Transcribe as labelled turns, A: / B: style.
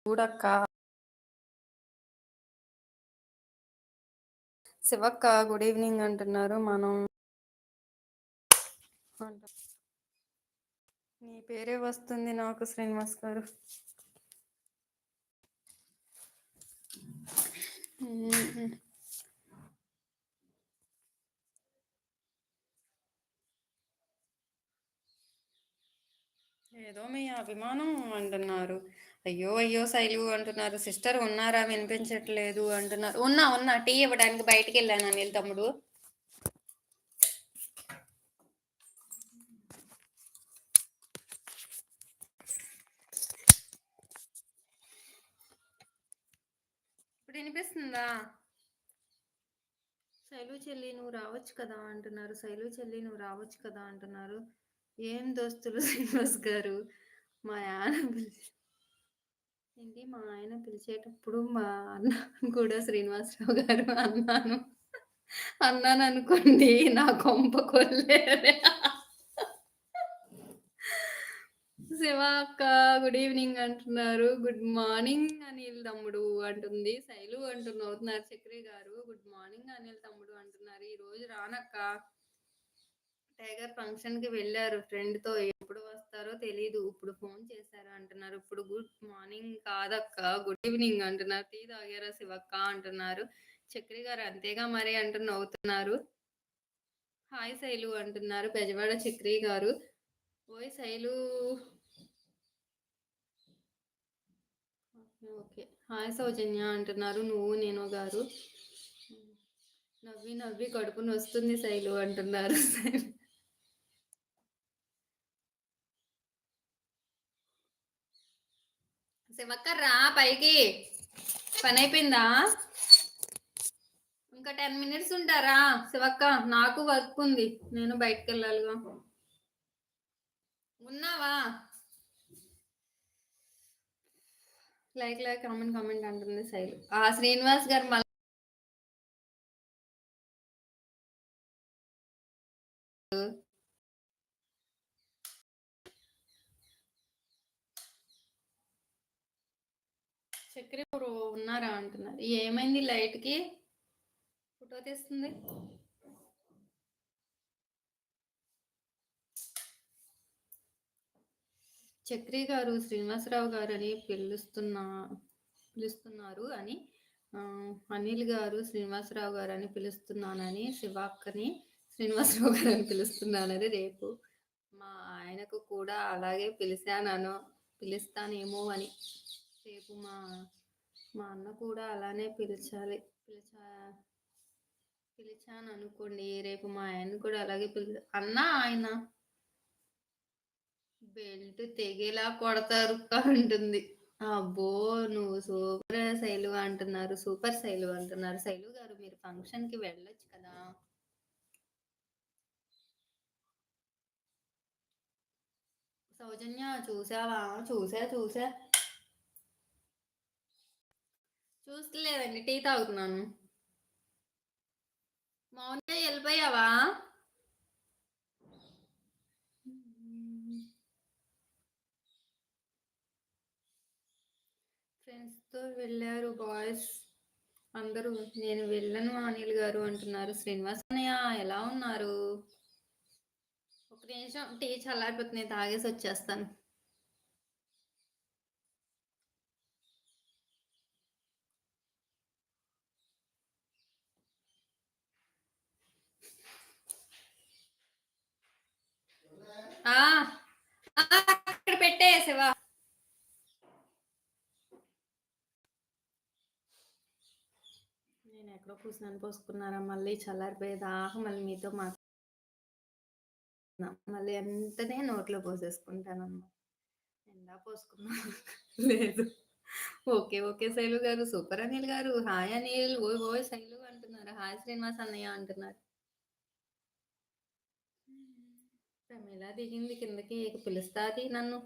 A: చూడక్క శివక్క good evening అంటున్నారు. మనం నీ పేరే వస్తుంది నాకు, శ్రీనివాస్ గారు. ఏదో మీ అభిమానం అంటున్నారు. అయ్యో అయ్యో శైలు అంటున్నారు. సిస్టర్ ఉన్నారా, వినిపించట్లేదు అంటున్నారు. ఉన్నా టీ ఇవ్వడానికి బయటికి వెళ్ళాను అనిల్ తమ్ముడు. ఇప్పుడు వినిపిస్తుందా? శైలు చెల్లి నువ్వు రావచ్చు కదా అంటున్నారు. శైలు చెల్లి నువ్వు రావచ్చు కదా అంటున్నారు. ఏం దోస్తులు శ్రీనివాస్ గారు, మా ఆయన ఏంటి, మా ఆయన పిలిచేటప్పుడు మా అన్న కూడా శ్రీనివాసరావు గారు అన్నాను అనుకోండి, నా కొంప కొల్లేరే. శివ అక్క గుడ్ ఈవినింగ్ అంటున్నారు. గుడ్ మార్నింగ్ అనిల్ తమ్ముడు అంటుంది. శైలు నవ్వుతున్నారు. చక్రి గారు గుడ్ మార్నింగ్ అనిల్ తమ్ముడు అంటున్నారు. ఈ రోజు రానక్క, టైగర్ ఫంక్షన్ కి వెళ్ళారు ఫ్రెండ్ తో. ఎప్పుడు వస్తారో తెలీదు. ఇప్పుడు ఫోన్ చేశారు అంటున్నారు. ఇప్పుడు గుడ్ మార్నింగ్ కాదక్క, గుడ్ ఈవినింగ్ అంటున్నారు. టీ తాగారా శివక్క అంటున్నారు. చక్రి గారు అంతేగా మరి అంటూ నవ్వుతున్నారు. హాయ్ శైలు అంటున్నారు బెజవాడ చక్రి గారు. ఓయ్ శైలు, ఓకే. హాయ్ సౌజన్య అంటున్నారు. నువ్వు నేను గారు. నవ్వి నవ్వి కడుపుని వస్తుంది శైలు అంటున్నారు. శివక్క రా పైకి, పని అయిపోయిందా? ఇంకా 10 minutes ఉంటారా శివక్క? నాకు వర్క్ ఉంది, నేను బయటకు వెళ్ళాలిగా. ఉన్నావా? లైక్ కామెంట్ అంటుంది శైలు. శ్రీనివాస్ గారు మళ్ళీ చక్కెర ఉన్నారా అంటున్నారు. ఏమైంది లైట్ కి? ఫోటో తీస్తుంది. చక్రి గారు శ్రీనివాసరావు గారు అని పిలుస్తున్నారు అని, అనిల్ గారు శ్రీనివాసరావు గారు అని పిలుస్తున్నానని, శివాక్కని శ్రీనివాసరావు గారు అని పిలుస్తున్నానని, రేపు మా ఆయనకు కూడా అలాగే పిలుస్తానేమో అని, రేపు మా అన్న కూడా అలానే పిలిచాను అనుకోండి. రేపు మా ఆయన కూడా అలాగే అన్న ఆయన బెల్ట్ తెగేలా కొడతారు అంటుంది. అబ్బో, నువ్వు సూపర్ శైలు అంటున్నారు. సూపర్ శైలు అంటున్నారు. శైలు గారు మీరు ఫంక్షన్ కి వెళ్ళొచ్చు కదా. సౌజన్య చూసావా? చూస్తలేదండి, టీ తాగుతున్నాను. మౌన్గా వెళ్ళిపోయావా? ఫ్రెండ్స్ తో వెళ్ళారు బాయ్స్ అందరూ. నేను వెళ్ళను అనిల్ గారు అంటున్నారు. శ్రీనివాస్ అన్నయ్య ఎలా ఉన్నారు? ఒక నిమిషం, టీ చల్లారిపోతుంది, తాగేసి వచ్చేస్తాను. అక్కడ పెట్టేసేవా? నేను ఎక్కడో కూర్చున్నాను, పోసుకున్నారా? మళ్ళీ చల్లారిపోయేదాకా మళ్ళీ మీతో మళ్ళీ వెంటనే నోట్లో పోసేసుకుంటాను అన్నమాట. ఎండా పోసుకున్నా లేదు. ఓకే శైలు గారు, సూపర్ అనిల్ గారు. హాయ్ అనిల్. ఓయ్ శైలు అంటున్నారు. హాయ్ శ్రీనివాస్ అన్నయ్య అంటున్నారు. ప్రమీల దిగింది కిందకి, పిలుస్తాది నన్ను.